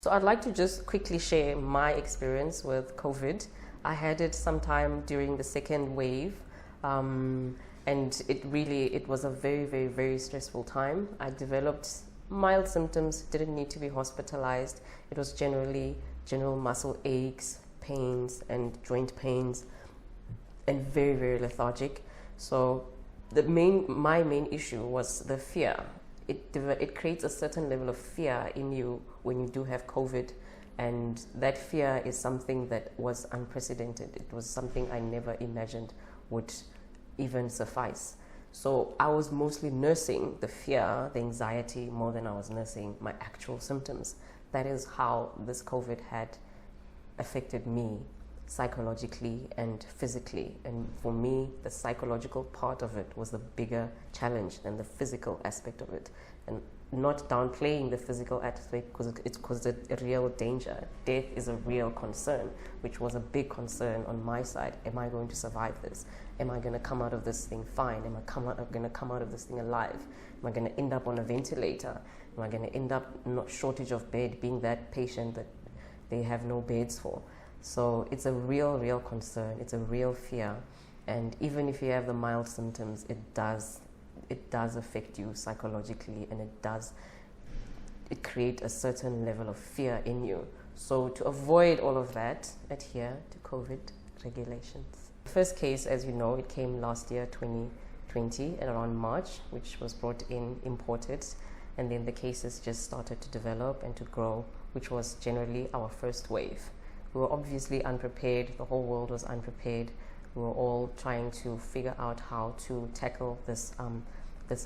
So I'd like to just quickly share my experience with COVID. I had it sometime during the second wave, and it was a very stressful time. I developed mild symptoms, didn't need to be hospitalized. It was general muscle aches, pains, and joint pains, and very lethargic. So my main issue was the fear. It creates a certain level of fear in you when you do have COVID, and that fear is something that was unprecedented. It was something I never imagined would even suffice. So I was mostly nursing the fear, the anxiety, more than I was nursing my actual symptoms. That is how this COVID had affected me psychologically and physically. And for me, the psychological part of it was the bigger challenge than the physical aspect of it. And not downplaying the physical aspect, because it caused a real danger. Death is a real concern, which was a big concern on my side. Am I going to survive this? Am I going to come out of this thing fine? Am I going to come out of this thing alive? Am I going to end up on a ventilator? Am I going to end up not shortage of bed, being that patient that they have no beds for? So it's a real concern. It's a real fear. And even if you have the mild symptoms, it does affect you psychologically, and it create a certain level of fear in you. So to avoid all of that, adhere to COVID regulations. The first case, as you know, it came last year, 2020, at around March, which was imported. And then the cases just started to develop and to grow, which was generally our first wave. We were obviously unprepared. The whole world was unprepared. We were all trying to figure out how to tackle this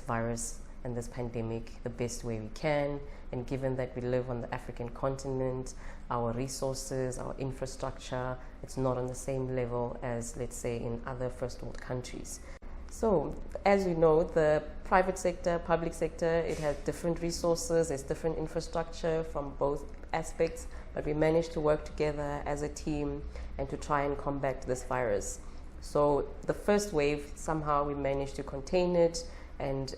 virus and this pandemic the best way we can. And given that we live on the African continent, our resources, our infrastructure, it's not on the same level as, let's say, in other first world countries. So, as you know, the private sector, public sector, it has different resources, there's different infrastructure from both aspects, but we managed to work together as a team and to try and combat this virus. So the first wave, somehow we managed to contain it and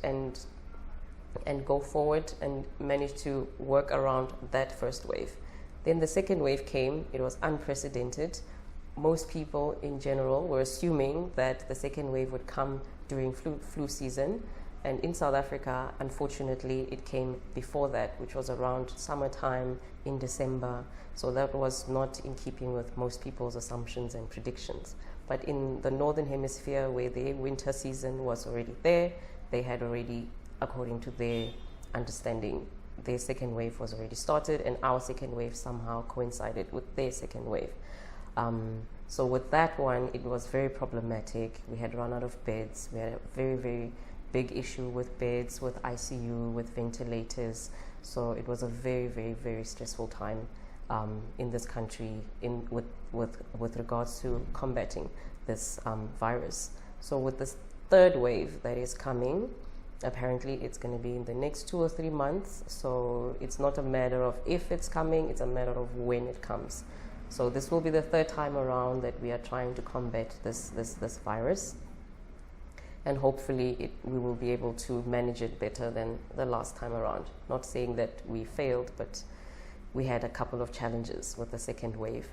go forward and managed to work around that first wave. Then the second wave came. It was unprecedented. Most people in general were assuming that the second wave would come during flu season. And in South Africa, unfortunately, it came before that, which was around summertime in December. So that was not in keeping with most people's assumptions and predictions. But in the Northern Hemisphere, where the winter season was already there, they had already, according to their understanding, their second wave was already started, and our second wave somehow coincided with their second wave. So with that one, it was very problematic. We had run out of beds. We had a very big issue with beds, with ICU, with ventilators. So it was a very stressful time in this country with regards to combating this virus. So with this third wave that is coming, apparently it's going to be in the next 2 or 3 months. So it's not a matter of if it's coming, it's a matter of when it comes. So this will be the third time around that we are trying to combat this virus. And hopefully we will be able to manage it better than the last time around. Not saying that we failed, but we had a couple of challenges with the second wave.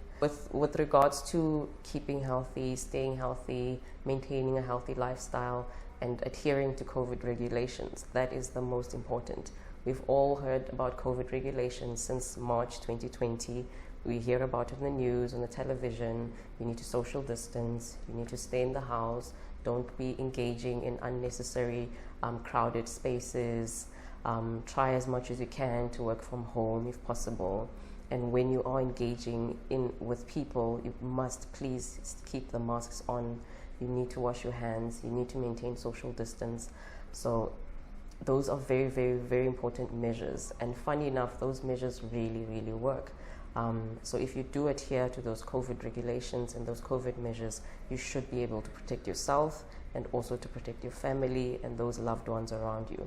With regards to keeping healthy, staying healthy, maintaining a healthy lifestyle, and adhering to COVID regulations, that is the most important. We've all heard about COVID regulations since March 2020. We hear about it in the news, on the television. You need to social distance, you need to stay in the house, don't be engaging in unnecessary crowded spaces. Try as much as you can to work from home if possible. And when you are engaging with people, you must please keep the masks on. You need to wash your hands, you need to maintain social distance. So those are very important measures. And funny enough, those measures really work. So if you do adhere to those COVID regulations and those COVID measures, you should be able to protect yourself and also to protect your family and those loved ones around you.